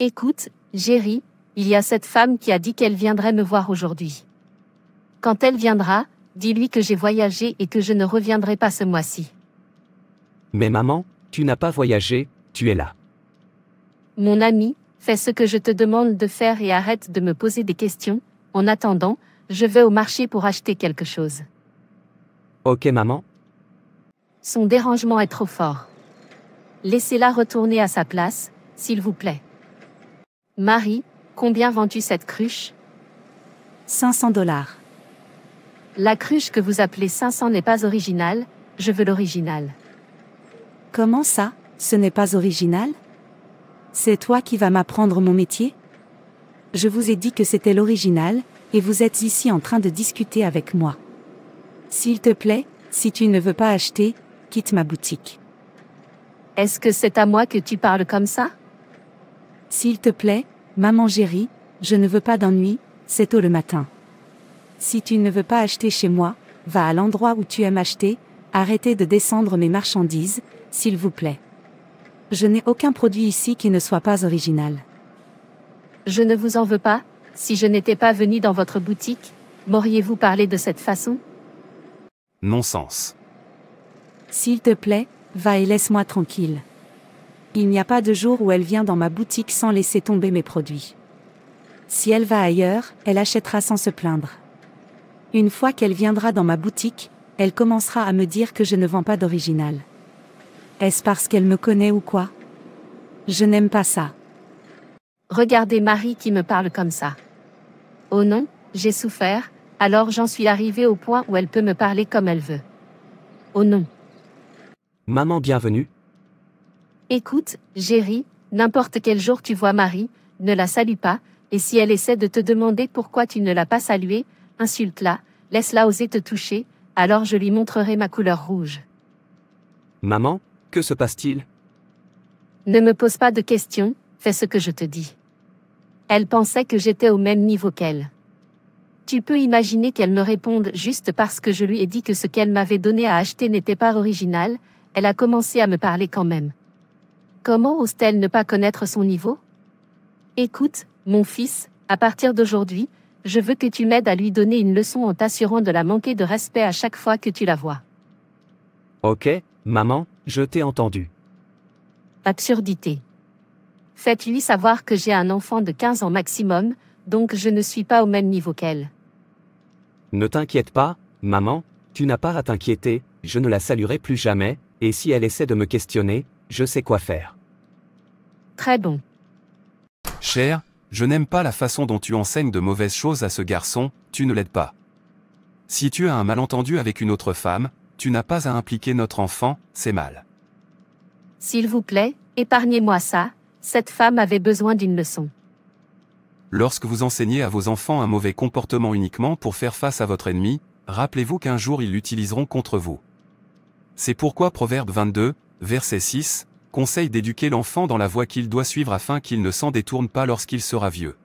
Écoute, Jerry, il y a cette femme qui a dit qu'elle viendrait me voir aujourd'hui. Quand elle viendra, dis-lui que j'ai voyagé et que je ne reviendrai pas ce mois-ci. Mais maman, tu n'as pas voyagé, tu es là. Mon ami, fais ce que je te demande de faire et arrête de me poser des questions. En attendant, je vais au marché pour acheter quelque chose. Ok maman. Son dérangement est trop fort. Laissez-la retourner à sa place, s'il vous plaît. Marie, combien vends-tu cette cruche? 500 $. La cruche que vous appelez 500 n'est pas originale, je veux l'original. Comment ça, ce n'est pas original? C'est toi qui vas m'apprendre mon métier? Je vous ai dit que c'était l'original, et vous êtes ici en train de discuter avec moi. S'il te plaît, si tu ne veux pas acheter, quitte ma boutique. Est-ce que c'est à moi que tu parles comme ça? S'il te plaît, maman Jerry, je ne veux pas d'ennui, c'est tôt le matin. Si tu ne veux pas acheter chez moi, va à l'endroit où tu aimes acheter, arrêtez de descendre mes marchandises, s'il vous plaît. Je n'ai aucun produit ici qui ne soit pas original. Je ne vous en veux pas, si je n'étais pas venu dans votre boutique, m'auriez-vous parlé de cette façon? Non-sens. S'il te plaît, va et laisse-moi tranquille. Il n'y a pas de jour où elle vient dans ma boutique sans laisser tomber mes produits. Si elle va ailleurs, elle achètera sans se plaindre. Une fois qu'elle viendra dans ma boutique, elle commencera à me dire que je ne vends pas d'original. Est-ce parce qu'elle me connaît ou quoi? Je n'aime pas ça. Regardez Marie qui me parle comme ça. Oh non, j'ai souffert, alors j'en suis arrivée au point où elle peut me parler comme elle veut. Oh non. Maman bienvenue. Écoute, Jerry, n'importe quel jour tu vois Marie, ne la salue pas, et si elle essaie de te demander pourquoi tu ne l'as pas saluée, insulte-la, laisse-la oser te toucher, alors je lui montrerai ma couleur rouge. Maman, que se passe-t-il? Ne me pose pas de questions, fais ce que je te dis. Elle pensait que j'étais au même niveau qu'elle. Tu peux imaginer qu'elle me réponde juste parce que je lui ai dit que ce qu'elle m'avait donné à acheter n'était pas original, elle a commencé à me parler quand même. Comment ose-t-elle ne pas connaître son niveau? Écoute, mon fils, à partir d'aujourd'hui, je veux que tu m'aides à lui donner une leçon en t'assurant de la manquer de respect à chaque fois que tu la vois. Ok, maman, je t'ai entendu. Absurdité. Faites-lui savoir que j'ai un enfant de 15 ans maximum, donc je ne suis pas au même niveau qu'elle. Ne t'inquiète pas, maman, tu n'as pas à t'inquiéter, je ne la saluerai plus jamais, et si elle essaie de me questionner, je sais quoi faire. Très bon. Cher, je n'aime pas la façon dont tu enseignes de mauvaises choses à ce garçon, tu ne l'aides pas. Si tu as un malentendu avec une autre femme, tu n'as pas à impliquer notre enfant, c'est mal. S'il vous plaît, épargnez-moi ça, cette femme avait besoin d'une leçon. Lorsque vous enseignez à vos enfants un mauvais comportement uniquement pour faire face à votre ennemi, rappelez-vous qu'un jour ils l'utiliseront contre vous. C'est pourquoi Proverbe 22, verset 6, conseille d'éduquer l'enfant dans la voie qu'il doit suivre afin qu'il ne s'en détourne pas lorsqu'il sera vieux.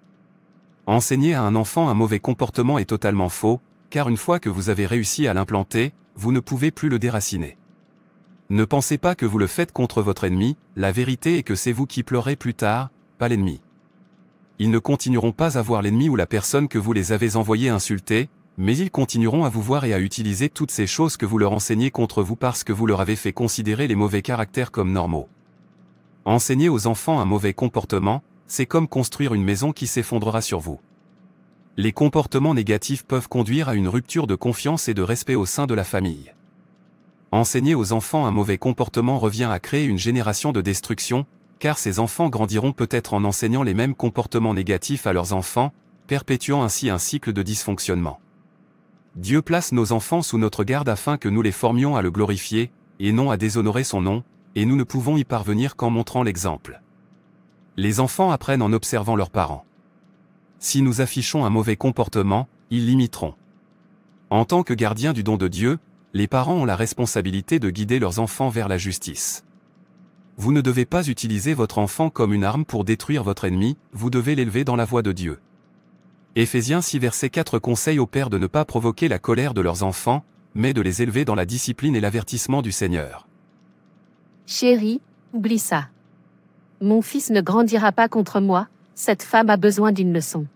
Enseigner à un enfant un mauvais comportement est totalement faux, car une fois que vous avez réussi à l'implanter, vous ne pouvez plus le déraciner. Ne pensez pas que vous le faites contre votre ennemi, la vérité est que c'est vous qui pleurez plus tard, pas l'ennemi. Ils ne continueront pas à voir l'ennemi ou la personne que vous les avez envoyés insulter, mais ils continueront à vous voir et à utiliser toutes ces choses que vous leur enseignez contre vous parce que vous leur avez fait considérer les mauvais caractères comme normaux. Enseigner aux enfants un mauvais comportement, c'est comme construire une maison qui s'effondrera sur vous. Les comportements négatifs peuvent conduire à une rupture de confiance et de respect au sein de la famille. Enseigner aux enfants un mauvais comportement revient à créer une génération de destruction, car ces enfants grandiront peut-être en enseignant les mêmes comportements négatifs à leurs enfants, perpétuant ainsi un cycle de dysfonctionnement. Dieu place nos enfants sous notre garde afin que nous les formions à le glorifier, et non à déshonorer son nom, et nous ne pouvons y parvenir qu'en montrant l'exemple. Les enfants apprennent en observant leurs parents. Si nous affichons un mauvais comportement, ils l'imiteront. En tant que gardiens du don de Dieu, les parents ont la responsabilité de guider leurs enfants vers la justice. Vous ne devez pas utiliser votre enfant comme une arme pour détruire votre ennemi, vous devez l'élever dans la voie de Dieu. Éphésiens 6 verset 4 conseille aux pères de ne pas provoquer la colère de leurs enfants, mais de les élever dans la discipline et l'avertissement du Seigneur. Chérie, oublie ça. Mon fils ne grandira pas contre moi, cette femme a besoin d'une leçon.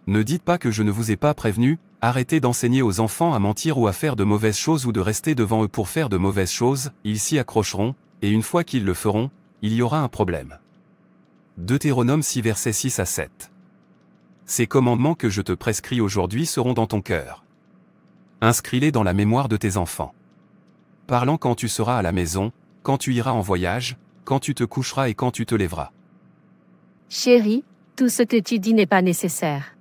Ne dites pas que je ne vous ai pas prévenu, arrêtez d'enseigner aux enfants à mentir ou à faire de mauvaises choses ou de rester devant eux pour faire de mauvaises choses, ils s'y accrocheront, et une fois qu'ils le feront, il y aura un problème. Deutéronome 6 versets 6 à 7. Ces commandements que je te prescris aujourd'hui seront dans ton cœur. Inscris-les dans la mémoire de tes enfants. Parlant quand tu seras à la maison, quand tu iras en voyage, quand tu te coucheras et quand tu te lèveras. Chérie, tout ce que tu dis n'est pas nécessaire.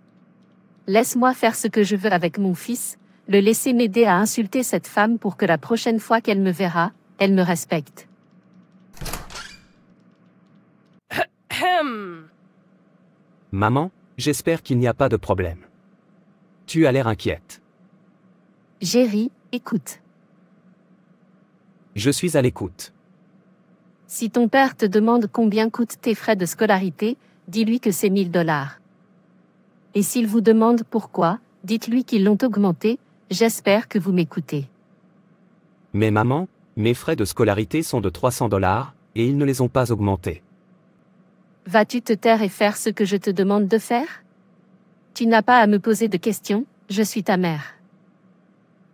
Laisse-moi faire ce que je veux avec mon fils, le laisser m'aider à insulter cette femme pour que la prochaine fois qu'elle me verra, elle me respecte. Maman, j'espère qu'il n'y a pas de problème. Tu as l'air inquiète. Jerry, écoute. Je suis à l'écoute. Si ton père te demande combien coûtent tes frais de scolarité, dis-lui que c'est 1000 $. Et s'il vous demande pourquoi, dites-lui qu'ils l'ont augmenté, j'espère que vous m'écoutez. Mais maman, mes frais de scolarité sont de 300 $, et ils ne les ont pas augmentés. Vas-tu te taire et faire ce que je te demande de faire? Tu n'as pas à me poser de questions, je suis ta mère.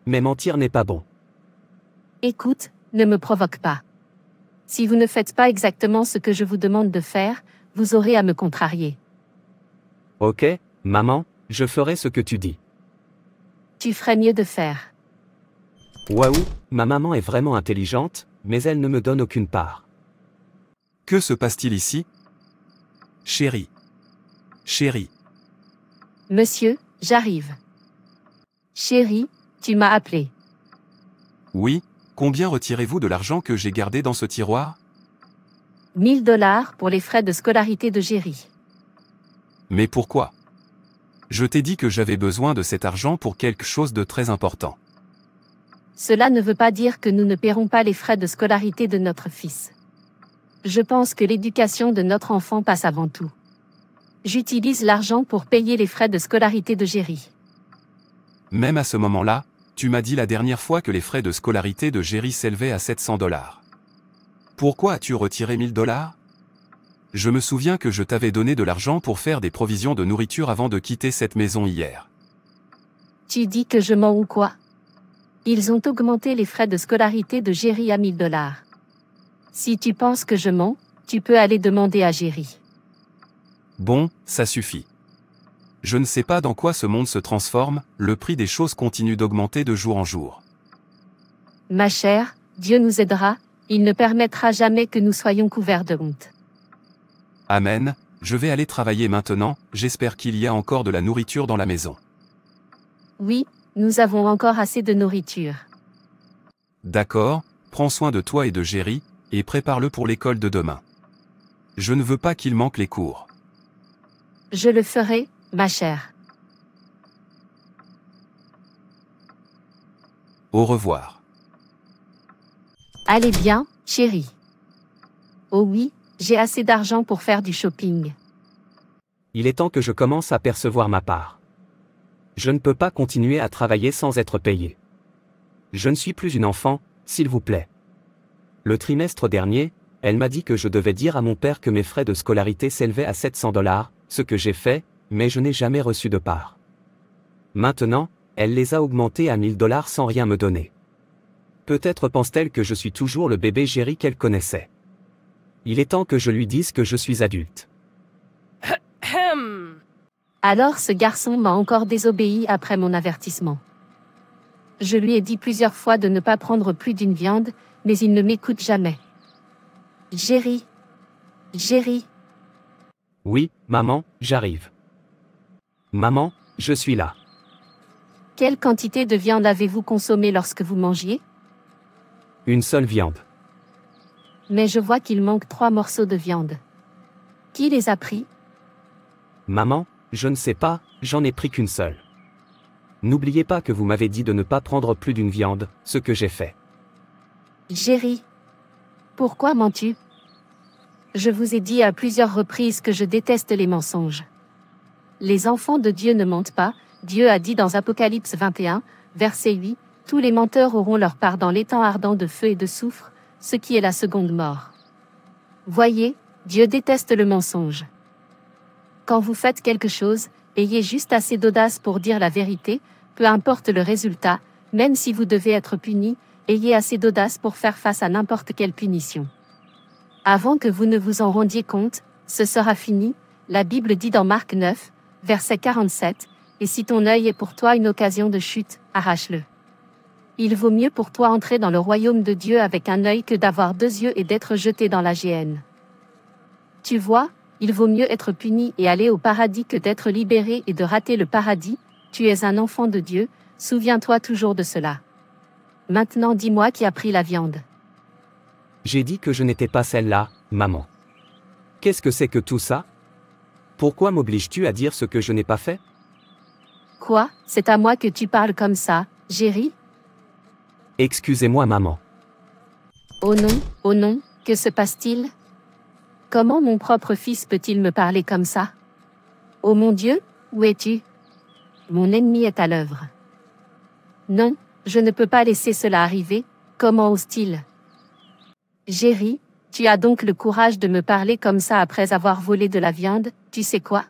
Mais mentir n'est pas bon. Écoute, ne me provoque pas. Si vous ne faites pas exactement ce que je vous demande de faire, vous aurez à me contrarier. Ok, maman, je ferai ce que tu dis. Tu ferais mieux de faire. Waouh, ma maman est vraiment intelligente, mais elle ne me donne aucune part. Que se passe-t-il ici? Chérie. Chérie. Monsieur, j'arrive. Chérie, tu m'as appelé. Oui, combien retirez-vous de l'argent que j'ai gardé dans ce tiroir? 1000 $ pour les frais de scolarité de Jerry. Mais pourquoi? Je t'ai dit que j'avais besoin de cet argent pour quelque chose de très important. Cela ne veut pas dire que nous ne paierons pas les frais de scolarité de notre fils. Je pense que l'éducation de notre enfant passe avant tout. J'utilise l'argent pour payer les frais de scolarité de Jerry. Même à ce moment-là, tu m'as dit la dernière fois que les frais de scolarité de Jerry s'élevaient à 700 $. Pourquoi as-tu retiré 1000 $? Je me souviens que je t'avais donné de l'argent pour faire des provisions de nourriture avant de quitter cette maison hier. Tu dis que je mens ou quoi? Ils ont augmenté les frais de scolarité de Jerry à 1000 $. Si tu penses que je mens, tu peux aller demander à Jerry. Bon, ça suffit. Je ne sais pas dans quoi ce monde se transforme, le prix des choses continue d'augmenter de jour en jour. Ma chère, Dieu nous aidera, il ne permettra jamais que nous soyons couverts de honte. Amen, je vais aller travailler maintenant, j'espère qu'il y a encore de la nourriture dans la maison. Oui, nous avons encore assez de nourriture. D'accord, prends soin de toi et de Jerry, et prépare-le pour l'école de demain. Je ne veux pas qu'il manque les cours. Je le ferai, ma chère. Au revoir. Allez bien, chérie. Oh oui, j'ai assez d'argent pour faire du shopping. Il est temps que je commence à percevoir ma part. Je ne peux pas continuer à travailler sans être payé. Je ne suis plus une enfant, s'il vous plaît. Le trimestre dernier, elle m'a dit que je devais dire à mon père que mes frais de scolarité s'élevaient à 700 $, ce que j'ai fait, mais je n'ai jamais reçu de part. Maintenant, elle les a augmentés à 1000 $ sans rien me donner. Peut-être pense-t-elle que je suis toujours le bébé Jerry qu'elle connaissait. Il est temps que je lui dise que je suis adulte. Alors ce garçon m'a encore désobéi après mon avertissement. Je lui ai dit plusieurs fois de ne pas prendre plus d'une viande, mais il ne m'écoute jamais. Jerry. Jerry. Oui, maman, j'arrive. Maman, je suis là. Quelle quantité de viande avez-vous consommé lorsque vous mangiez? Une seule viande. Mais je vois qu'il manque 3 morceaux de viande. Qui les a pris? Maman, je ne sais pas, j'en ai pris qu'une seule. N'oubliez pas que vous m'avez dit de ne pas prendre plus d'une viande, ce que j'ai fait. Jerry. Pourquoi mens-tu? Je vous ai dit à plusieurs reprises que je déteste les mensonges. Les enfants de Dieu ne mentent pas, Dieu a dit dans Apocalypse 21, verset 8, « Tous les menteurs auront leur part dans l'étang ardent de feu et de soufre, ce qui est la seconde mort. » Voyez, Dieu déteste le mensonge. Quand vous faites quelque chose, ayez juste assez d'audace pour dire la vérité, peu importe le résultat, même si vous devez être puni, ayez assez d'audace pour faire face à n'importe quelle punition. Avant que vous ne vous en rendiez compte, ce sera fini, la Bible dit dans Marc 9, verset 47, et si ton œil est pour toi une occasion de chute, arrache-le. Il vaut mieux pour toi entrer dans le royaume de Dieu avec un œil que d'avoir 2 yeux et d'être jeté dans la géhenne. Tu vois, il vaut mieux être puni et aller au paradis que d'être libéré et de rater le paradis, tu es un enfant de Dieu, souviens-toi toujours de cela. Maintenant dis-moi qui a pris la viande. J'ai dit que je n'étais pas celle-là, maman. Qu'est-ce que c'est que tout ça? Pourquoi m'obliges-tu à dire ce que je n'ai pas fait? Quoi, c'est à moi que tu parles comme ça, Jerry? Excusez-moi maman. Oh non, que se passe-t-il? Comment mon propre fils peut-il me parler comme ça? Oh mon Dieu, où es-tu? Mon ennemi est à l'œuvre. Non, je ne peux pas laisser cela arriver, comment ose-t-il? Jerry, tu as donc le courage de me parler comme ça après avoir volé de la viande, tu sais quoi?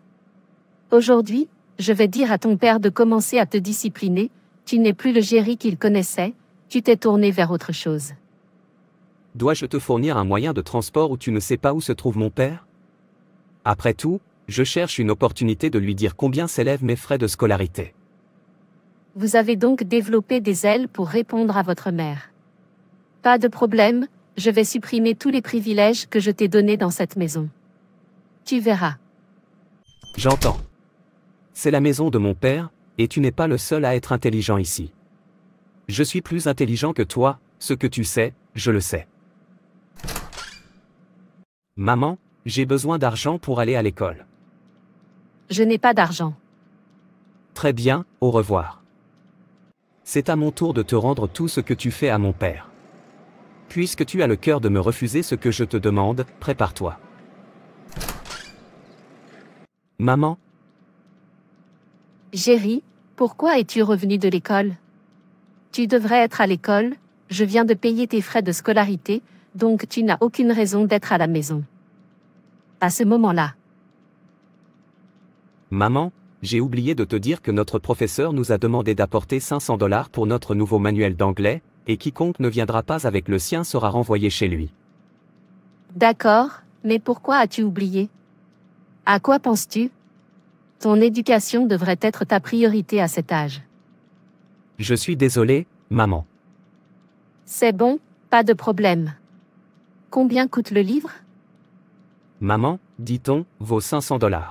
Aujourd'hui, je vais dire à ton père de commencer à te discipliner, tu n'es plus le Jerry qu'il connaissait, tu t'es tourné vers autre chose. Dois-je te fournir un moyen de transport où tu ne sais pas où se trouve mon père? Après tout, je cherche une opportunité de lui dire combien s'élèvent mes frais de scolarité. Vous avez donc développé des ailes pour répondre à votre mère. Pas de problème, je vais supprimer tous les privilèges que je t'ai donnés dans cette maison. Tu verras. J'entends. C'est la maison de mon père, et tu n'es pas le seul à être intelligent ici. Je suis plus intelligent que toi, ce que tu sais, je le sais. Maman, j'ai besoin d'argent pour aller à l'école. Je n'ai pas d'argent. Très bien, au revoir. C'est à mon tour de te rendre tout ce que tu fais à mon père. Puisque tu as le cœur de me refuser ce que je te demande, prépare-toi. Maman? Jerry, pourquoi es-tu revenu de l'école? Tu devrais être à l'école, je viens de payer tes frais de scolarité, donc tu n'as aucune raison d'être à la maison. À ce moment-là. Maman, j'ai oublié de te dire que notre professeur nous a demandé d'apporter $500 pour notre nouveau manuel d'anglais, et quiconque ne viendra pas avec le sien sera renvoyé chez lui. D'accord, mais pourquoi as-tu oublié? À quoi penses-tu? Ton éducation devrait être ta priorité à cet âge. Je suis désolé, maman. C'est bon, pas de problème. Combien coûte le livre? Maman, dit-on, vaut $500.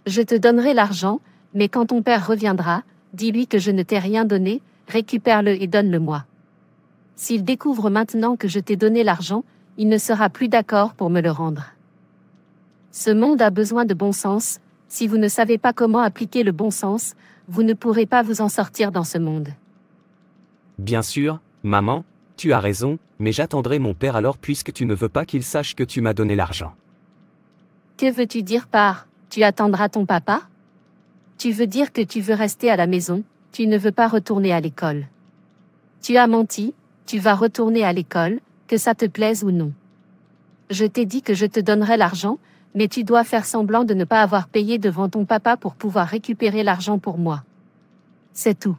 Je te donnerai l'argent, mais quand ton père reviendra, dis-lui que je ne t'ai rien donné, récupère-le et donne-le-moi. S'il découvre maintenant que je t'ai donné l'argent, il ne sera plus d'accord pour me le rendre. Ce monde a besoin de bon sens, si vous ne savez pas comment appliquer le bon sens, vous ne pourrez pas vous en sortir dans ce monde. Bien sûr, maman, tu as raison, mais j'attendrai mon père alors puisque tu ne veux pas qu'il sache que tu m'as donné l'argent. Que veux-tu dire par « tu attendras ton papa » ? Tu veux dire que tu veux rester à la maison, tu ne veux pas retourner à l'école. Tu as menti, tu vas retourner à l'école, que ça te plaise ou non. Je t'ai dit que je te donnerai l'argent, mais tu dois faire semblant de ne pas avoir payé devant ton papa pour pouvoir récupérer l'argent pour moi. C'est tout.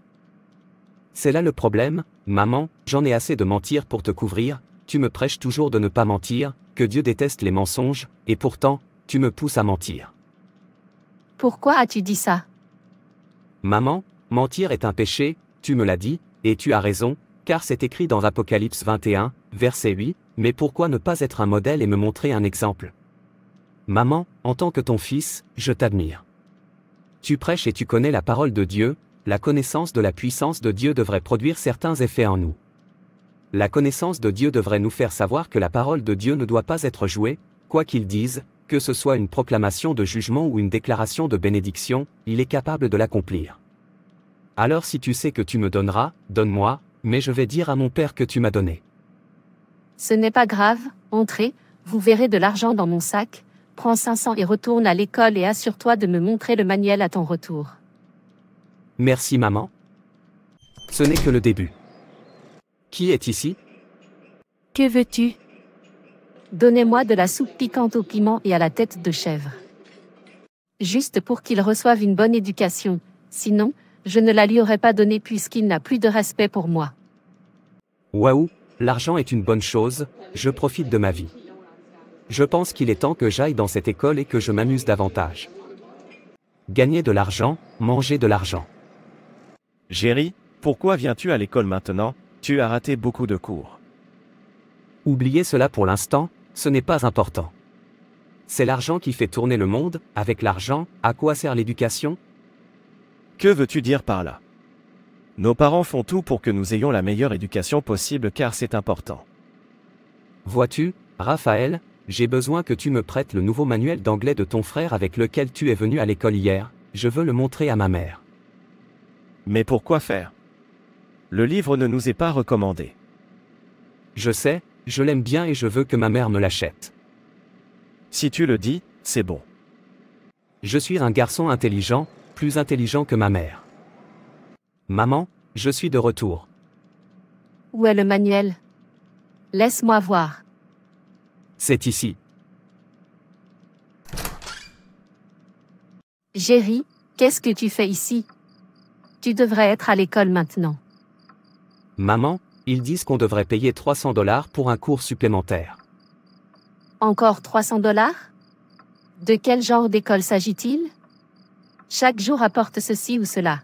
C'est là le problème, maman, j'en ai assez de mentir pour te couvrir, tu me prêches toujours de ne pas mentir, que Dieu déteste les mensonges, et pourtant, tu me pousses à mentir. Pourquoi as-tu dit ça? Maman, mentir est un péché, tu me l'as dit, et tu as raison, car c'est écrit dans Apocalypse 21, verset 8, mais pourquoi ne pas être un modèle et me montrer un exemple? Maman, en tant que ton fils, je t'admire. Tu prêches et tu connais la parole de Dieu, la connaissance de la puissance de Dieu devrait produire certains effets en nous. La connaissance de Dieu devrait nous faire savoir que la parole de Dieu ne doit pas être jouée, quoi qu'il dise, que ce soit une proclamation de jugement ou une déclaration de bénédiction, il est capable de l'accomplir. Alors si tu sais que tu me donneras, donne-moi, mais je vais dire à mon père que tu m'as donné. Ce n'est pas grave, entrez, vous verrez de l'argent dans mon sac, prends 500 et retourne à l'école et assure-toi de me montrer le manuel à ton retour. Merci maman. Ce n'est que le début. Qui est ici? Que veux-tu? Donnez-moi de la soupe piquante au piment et à la tête de chèvre. Juste pour qu'il reçoive une bonne éducation, sinon, je ne la lui aurais pas donnée puisqu'il n'a plus de respect pour moi. Waouh, l'argent est une bonne chose, je profite de ma vie. Je pense qu'il est temps que j'aille dans cette école et que je m'amuse davantage. Gagner de l'argent, manger de l'argent. Jerry, pourquoi viens-tu à l'école maintenant? Tu as raté beaucoup de cours. Oubliez cela pour l'instant, ce n'est pas important. C'est l'argent qui fait tourner le monde, avec l'argent, à quoi sert l'éducation? Que veux-tu dire par là? Nos parents font tout pour que nous ayons la meilleure éducation possible car c'est important. Vois-tu, Raphaël, j'ai besoin que tu me prêtes le nouveau manuel d'anglais de ton frère avec lequel tu es venu à l'école hier, je veux le montrer à ma mère. Mais pourquoi faire? Le livre ne nous est pas recommandé. Je sais, je l'aime bien et je veux que ma mère me l'achète. Si tu le dis, c'est bon. Je suis un garçon intelligent, plus intelligent que ma mère. Maman, je suis de retour. Où est le manuel? Laisse-moi voir. C'est ici. Jerry, qu'est-ce que tu fais ici? Tu devrais être à l'école maintenant. Maman, ils disent qu'on devrait payer $300 pour un cours supplémentaire. Encore $300? De quel genre d'école s'agit-il? Chaque jour apporte ceci ou cela.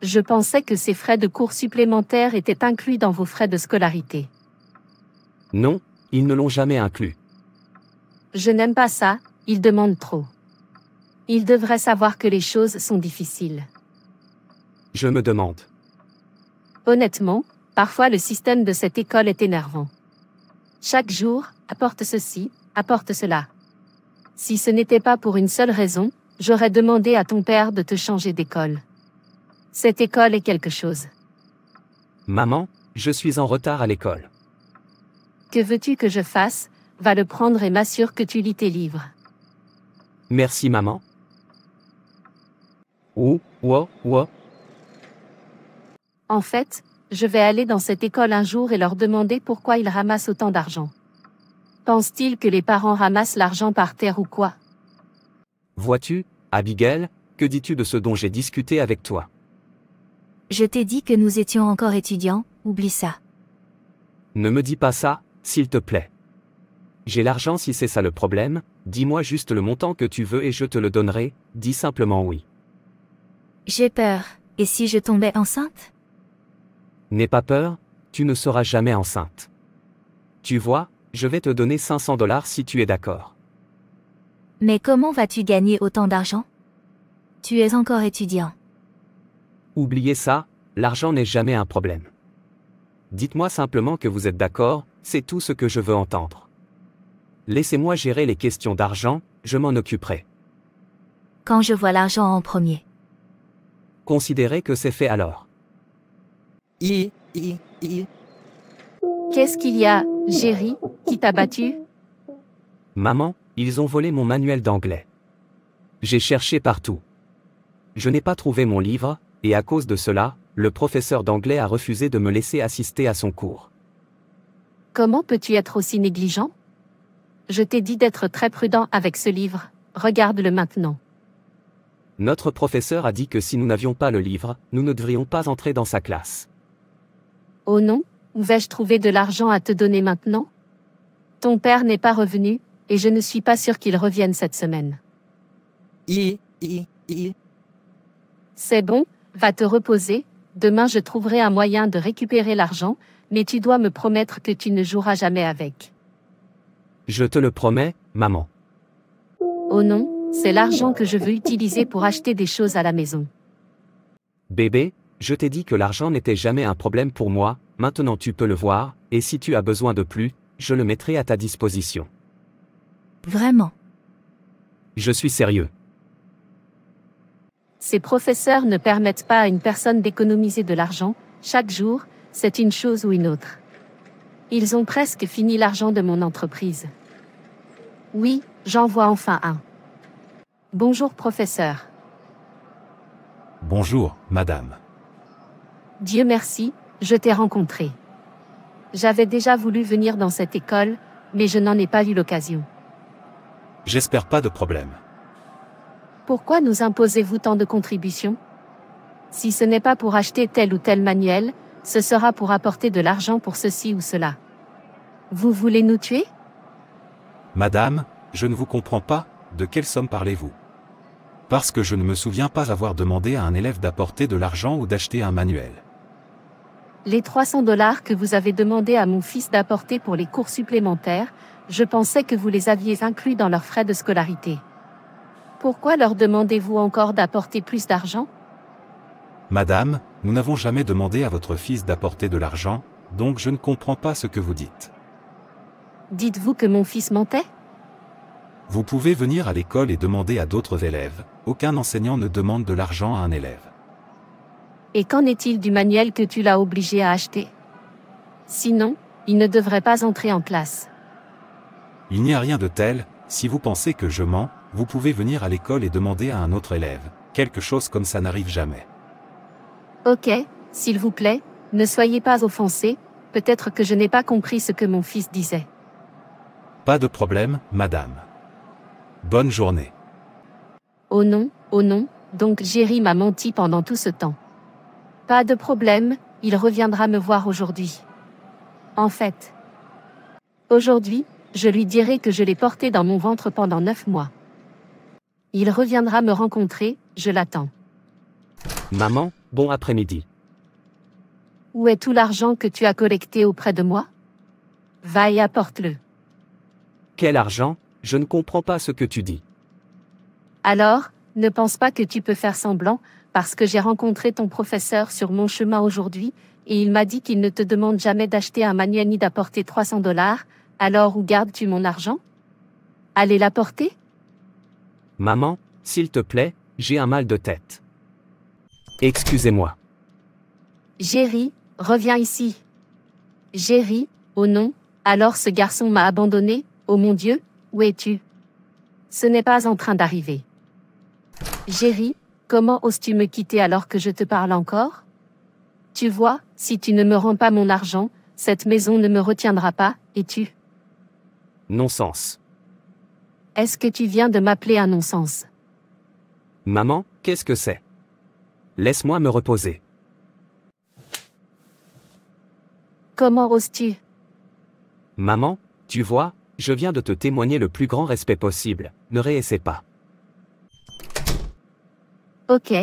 Je pensais que ces frais de cours supplémentaires étaient inclus dans vos frais de scolarité. Non, ils ne l'ont jamais inclus. Je n'aime pas ça, ils demandent trop. Ils devraient savoir que les choses sont difficiles. Je me demande. Honnêtement, parfois le système de cette école est énervant. Chaque jour, apporte ceci, apporte cela. Si ce n'était pas pour une seule raison, j'aurais demandé à ton père de te changer d'école. Cette école est quelque chose. Maman, je suis en retard à l'école. Que veux-tu que je fasse? Va le prendre et m'assure que tu lis tes livres. Merci maman. Oh. En fait, je vais aller dans cette école un jour et leur demander pourquoi ils ramassent autant d'argent. Pensent-ils que les parents ramassent l'argent par terre ou quoi? Vois-tu, Abigail, que dis-tu de ce dont j'ai discuté avec toi? Je t'ai dit que nous étions encore étudiants, oublie ça. Ne me dis pas ça, s'il te plaît. J'ai l'argent si c'est ça le problème, dis-moi juste le montant que tu veux et je te le donnerai, dis simplement oui. J'ai peur, et si je tombais enceinte? N'aie pas peur, tu ne seras jamais enceinte. Tu vois, je vais te donner $500 si tu es d'accord. Mais comment vas-tu gagner autant d'argent? Tu es encore étudiant. Oubliez ça, l'argent n'est jamais un problème. Dites-moi simplement que vous êtes d'accord, c'est tout ce que je veux entendre. Laissez-moi gérer les questions d'argent, je m'en occuperai. Quand je vois l'argent en premier. Considérez que c'est fait alors. Qu'est-ce qu'il y a, Jerry, qui t'a battu? Maman, ils ont volé mon manuel d'anglais. J'ai cherché partout. Je n'ai pas trouvé mon livre, et à cause de cela, le professeur d'anglais a refusé de me laisser assister à son cours. Comment peux-tu être aussi négligent? Je t'ai dit d'être très prudent avec ce livre, regarde-le maintenant. Notre professeur a dit que si nous n'avions pas le livre, nous ne devrions pas entrer dans sa classe. Oh non, où vais-je trouver de l'argent à te donner maintenant? Ton père n'est pas revenu, et je ne suis pas sûr qu'il revienne cette semaine. C'est bon, va te reposer, demain je trouverai un moyen de récupérer l'argent, mais tu dois me promettre que tu ne joueras jamais avec. Je te le promets, maman. Oh non, c'est l'argent que je veux utiliser pour acheter des choses à la maison. Bébé, je t'ai dit que l'argent n'était jamais un problème pour moi, maintenant tu peux le voir, et si tu as besoin de plus, je le mettrai à ta disposition. Vraiment? Je suis sérieux. Ces professeurs ne permettent pas à une personne d'économiser de l'argent, chaque jour, c'est une chose ou une autre. Ils ont presque fini l'argent de mon entreprise. Oui, j'en vois enfin un. Bonjour professeur. Bonjour, madame. Dieu merci, je t'ai rencontré. J'avais déjà voulu venir dans cette école, mais je n'en ai pas eu l'occasion. J'espère pas de problème. Pourquoi nous imposez-vous tant de contributions? Si ce n'est pas pour acheter tel ou tel manuel, ce sera pour apporter de l'argent pour ceci ou cela. Vous voulez nous tuer? Madame, je ne vous comprends pas, de quelle somme parlez-vous? Parce que je ne me souviens pas avoir demandé à un élève d'apporter de l'argent ou d'acheter un manuel. Les 300 $ que vous avez demandé à mon fils d'apporter pour les cours supplémentaires, je pensais que vous les aviez inclus dans leurs frais de scolarité. Pourquoi leur demandez-vous encore d'apporter plus d'argent? Madame, nous n'avons jamais demandé à votre fils d'apporter de l'argent, donc je ne comprends pas ce que vous dites. Dites-vous que mon fils mentait? Vous pouvez venir à l'école et demander à d'autres élèves, aucun enseignant ne demande de l'argent à un élève. Et qu'en est-il du manuel que tu l'as obligé à acheter? Sinon, il ne devrait pas entrer en classe. Il n'y a rien de tel, si vous pensez que je mens, vous pouvez venir à l'école et demander à un autre élève, quelque chose comme ça n'arrive jamais. Ok, s'il vous plaît, ne soyez pas offensés, peut-être que je n'ai pas compris ce que mon fils disait. Pas de problème, madame. Bonne journée. Oh non, donc Jerry m'a menti pendant tout ce temps. Pas de problème, il reviendra me voir aujourd'hui. En fait, aujourd'hui, je lui dirai que je l'ai porté dans mon ventre pendant 9 mois. Il reviendra me rencontrer, je l'attends. Maman, bon après-midi. Où est tout l'argent que tu as collecté auprès de moi? Va et apporte-le. Quel argent? Je ne comprends pas ce que tu dis. Alors, ne pense pas que tu peux faire semblant, parce que j'ai rencontré ton professeur sur mon chemin aujourd'hui, et il m'a dit qu'il ne te demande jamais d'acheter un manuel ni d'apporter 300 $, alors où gardes-tu mon argent? Allez l'apporter? Maman, s'il te plaît, j'ai un mal de tête. Excusez-moi. Jerry, reviens ici. Jerry, oh non, alors ce garçon m'a abandonné, oh mon Dieu, où es-tu? Ce n'est pas en train d'arriver. Jerry, comment oses-tu me quitter alors que je te parle encore? Tu vois, si tu ne me rends pas mon argent, cette maison ne me retiendra pas, et tu? Non-sens. Est-ce que tu viens de m'appeler un non-sens? Maman, qu'est-ce que c'est? Laisse-moi me reposer. Comment oses-tu? Maman, tu vois, je viens de te témoigner le plus grand respect possible, ne réessaie pas. Ok,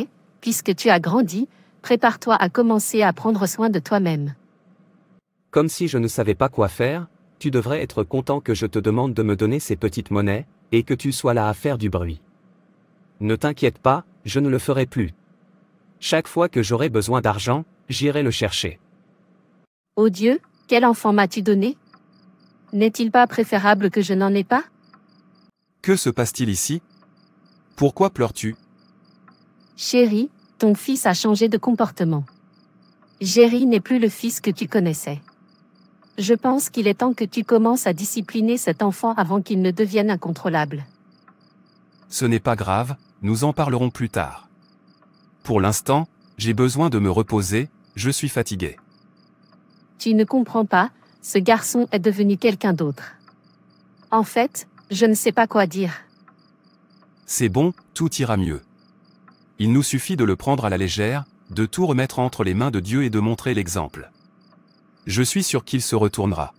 puisque tu as grandi, prépare-toi à commencer à prendre soin de toi-même. Comme si je ne savais pas quoi faire, tu devrais être content que je te demande de me donner ces petites monnaies, et que tu sois là à faire du bruit. Ne t'inquiète pas, je ne le ferai plus. Chaque fois que j'aurai besoin d'argent, j'irai le chercher. Oh Dieu, quel enfant m'as-tu donné? N'est-il pas préférable que je n'en ai pas? Que se passe-t-il ici? Pourquoi pleures-tu? Chérie, ton fils a changé de comportement. Jerry n'est plus le fils que tu connaissais. Je pense qu'il est temps que tu commences à discipliner cet enfant avant qu'il ne devienne incontrôlable. Ce n'est pas grave, nous en parlerons plus tard. Pour l'instant, j'ai besoin de me reposer, je suis fatigué. Tu ne comprends pas, ce garçon est devenu quelqu'un d'autre. En fait, je ne sais pas quoi dire. C'est bon, tout ira mieux. Il nous suffit de le prendre à la légère, de tout remettre entre les mains de Dieu et de montrer l'exemple. Je suis sûr qu'il se retournera.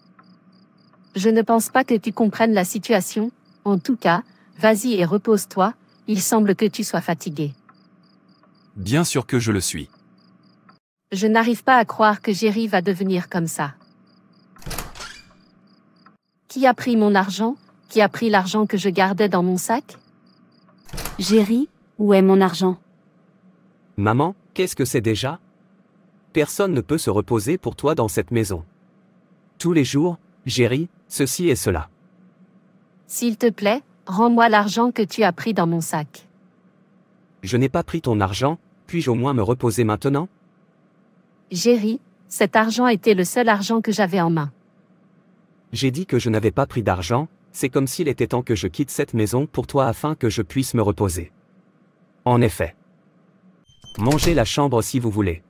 Je ne pense pas que tu comprennes la situation, en tout cas, vas-y et repose-toi, il semble que tu sois fatigué. Bien sûr que je le suis. Je n'arrive pas à croire que Jerry va devenir comme ça. Qui a pris mon argent? Qui a pris l'argent que je gardais dans mon sac? Jerry, où est mon argent? Maman, qu'est-ce que c'est déjà? Personne ne peut se reposer pour toi dans cette maison. Tous les jours, Jerry, ceci et cela. S'il te plaît, rends-moi l'argent que tu as pris dans mon sac. Je n'ai pas pris ton argent, puis-je au moins me reposer maintenant? Jerry, cet argent était le seul argent que j'avais en main. J'ai dit que je n'avais pas pris d'argent, c'est comme s'il était temps que je quitte cette maison pour toi afin que je puisse me reposer. En effet. Mangez la chambre si vous voulez.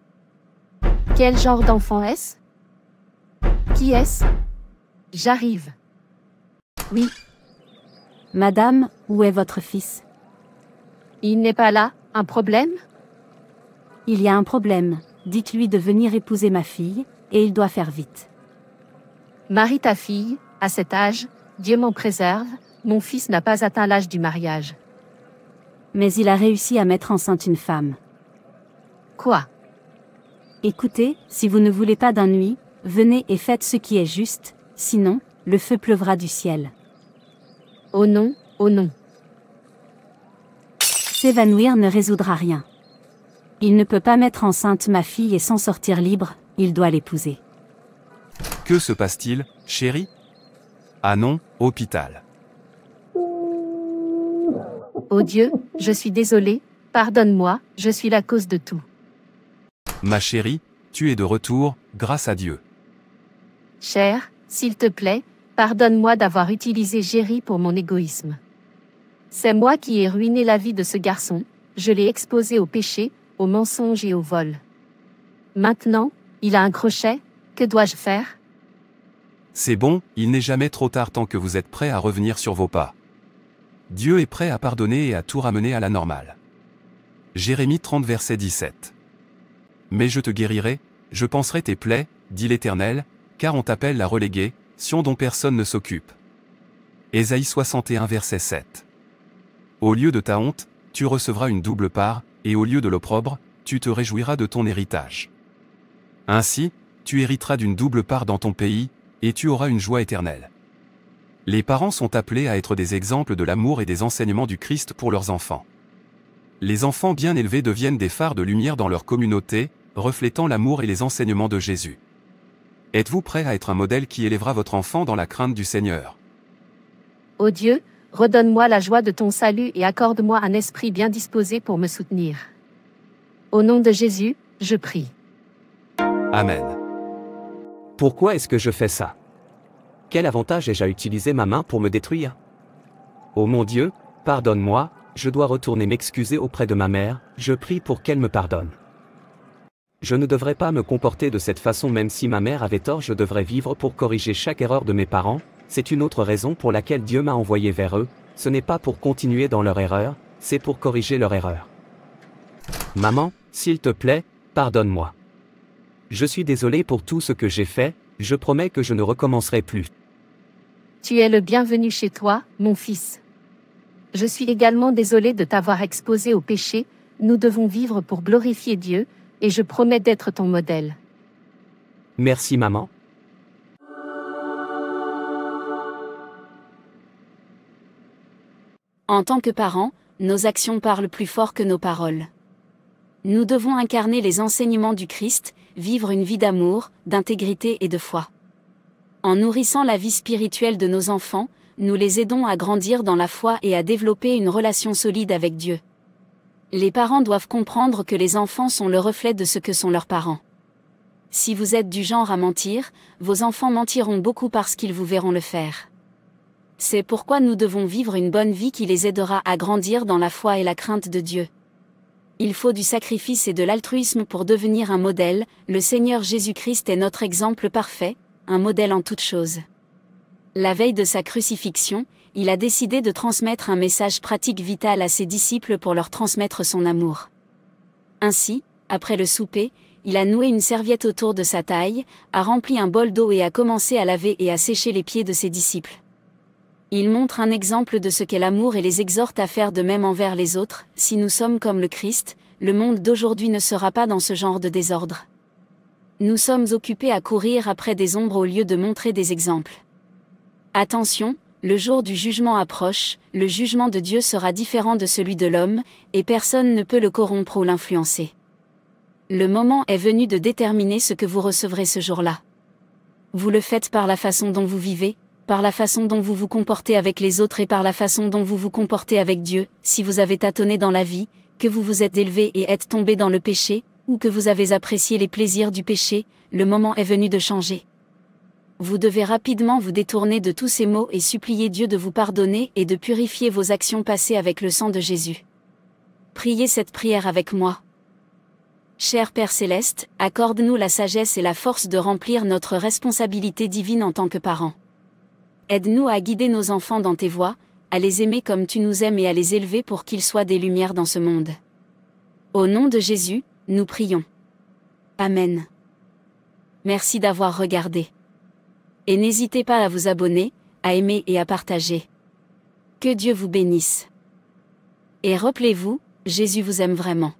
Quel genre d'enfant est-ce? Qui est-ce? J'arrive. Oui, Madame, où est votre fils? il n'est pas là, un problème? Il y a un problème, dites-lui de venir épouser ma fille, et il doit faire vite. Marie ta fille, à cet âge, Dieu m'en préserve, mon fils n'a pas atteint l'âge du mariage. Mais il a réussi à mettre enceinte une femme. Quoi? Écoutez, si vous ne voulez pas d'ennui, venez et faites ce qui est juste, sinon, le feu pleuvra du ciel. Oh non, oh non. S'évanouir ne résoudra rien. Il ne peut pas mettre enceinte ma fille et s'en sortir libre, il doit l'épouser. Que se passe-t-il, chérie? Ah non, hôpital. Oh Dieu, je suis désolée, pardonne-moi, je suis la cause de tout. Ma chérie, tu es de retour, grâce à Dieu. Cher, s'il te plaît, pardonne-moi d'avoir utilisé Jerry pour mon égoïsme. C'est moi qui ai ruiné la vie de ce garçon, je l'ai exposé au péché, au mensonge et au vol. Maintenant, il a un crochet, que dois-je faire? C'est bon, il n'est jamais trop tard tant que vous êtes prêt à revenir sur vos pas. Dieu est prêt à pardonner et à tout ramener à la normale. Jérémie 30 verset 17. Mais je te guérirai, je panserai tes plaies, dit l'Éternel, car on t'appelle la reléguée, sion dont personne ne s'occupe. Ésaïe 61 verset 7. Au lieu de ta honte, tu recevras une double part, et au lieu de l'opprobre, tu te réjouiras de ton héritage. Ainsi, tu hériteras d'une double part dans ton pays, et tu auras une joie éternelle. Les parents sont appelés à être des exemples de l'amour et des enseignements du Christ pour leurs enfants. Les enfants bien élevés deviennent des phares de lumière dans leur communauté, reflétant l'amour et les enseignements de Jésus. Êtes-vous prêt à être un modèle qui élèvera votre enfant dans la crainte du Seigneur? Ô Dieu, redonne-moi la joie de ton salut et accorde-moi un esprit bien disposé pour me soutenir. Au nom de Jésus, je prie. Amen. Pourquoi est-ce que je fais ça? Quel avantage ai-je à utiliser ma main pour me détruire? Oh mon Dieu, pardonne-moi, je dois retourner m'excuser auprès de ma mère, je prie pour qu'elle me pardonne. Je ne devrais pas me comporter de cette façon même si ma mère avait tort, je devrais vivre pour corriger chaque erreur de mes parents, c'est une autre raison pour laquelle Dieu m'a envoyé vers eux, ce n'est pas pour continuer dans leur erreur, c'est pour corriger leur erreur. Maman, s'il te plaît, pardonne-moi. Je suis désolé pour tout ce que j'ai fait, je promets que je ne recommencerai plus. Tu es le bienvenu chez toi, mon fils. Je suis également désolé de t'avoir exposé au péché, nous devons vivre pour glorifier Dieu, et je promets d'être ton modèle. Merci maman. En tant que parents, nos actions parlent plus fort que nos paroles. Nous devons incarner les enseignements du Christ, vivre une vie d'amour, d'intégrité et de foi. En nourrissant la vie spirituelle de nos enfants, nous les aidons à grandir dans la foi et à développer une relation solide avec Dieu. Les parents doivent comprendre que les enfants sont le reflet de ce que sont leurs parents. Si vous êtes du genre à mentir, vos enfants mentiront beaucoup parce qu'ils vous verront le faire. C'est pourquoi nous devons vivre une bonne vie qui les aidera à grandir dans la foi et la crainte de Dieu. Il faut du sacrifice et de l'altruisme pour devenir un modèle, le Seigneur Jésus-Christ est notre exemple parfait, un modèle en toutes choses. La veille de sa crucifixion, il a décidé de transmettre un message pratique vital à ses disciples pour leur transmettre son amour. Ainsi, après le souper, il a noué une serviette autour de sa taille, a rempli un bol d'eau et a commencé à laver et à sécher les pieds de ses disciples. Il montre un exemple de ce qu'est l'amour et les exhorte à faire de même envers les autres. Si nous sommes comme le Christ, le monde d'aujourd'hui ne sera pas dans ce genre de désordre. Nous sommes occupés à courir après des ombres au lieu de montrer des exemples. Attention, le jour du jugement approche, le jugement de Dieu sera différent de celui de l'homme, et personne ne peut le corrompre ou l'influencer. Le moment est venu de déterminer ce que vous recevrez ce jour-là. Vous le faites par la façon dont vous vivez, par la façon dont vous vous comportez avec les autres et par la façon dont vous vous comportez avec Dieu. Si vous avez tâtonné dans la vie, que vous vous êtes élevé et êtes tombé dans le péché, ou que vous avez apprécié les plaisirs du péché, le moment est venu de changer. Vous devez rapidement vous détourner de tous ces maux et supplier Dieu de vous pardonner et de purifier vos actions passées avec le sang de Jésus. Priez cette prière avec moi. Cher Père Céleste, accorde-nous la sagesse et la force de remplir notre responsabilité divine en tant que parents. Aide-nous à guider nos enfants dans tes voies, à les aimer comme tu nous aimes et à les élever pour qu'ils soient des lumières dans ce monde. Au nom de Jésus, nous prions. Amen. Merci d'avoir regardé. Et n'hésitez pas à vous abonner, à aimer et à partager. Que Dieu vous bénisse. Et rappelez-vous, Jésus vous aime vraiment.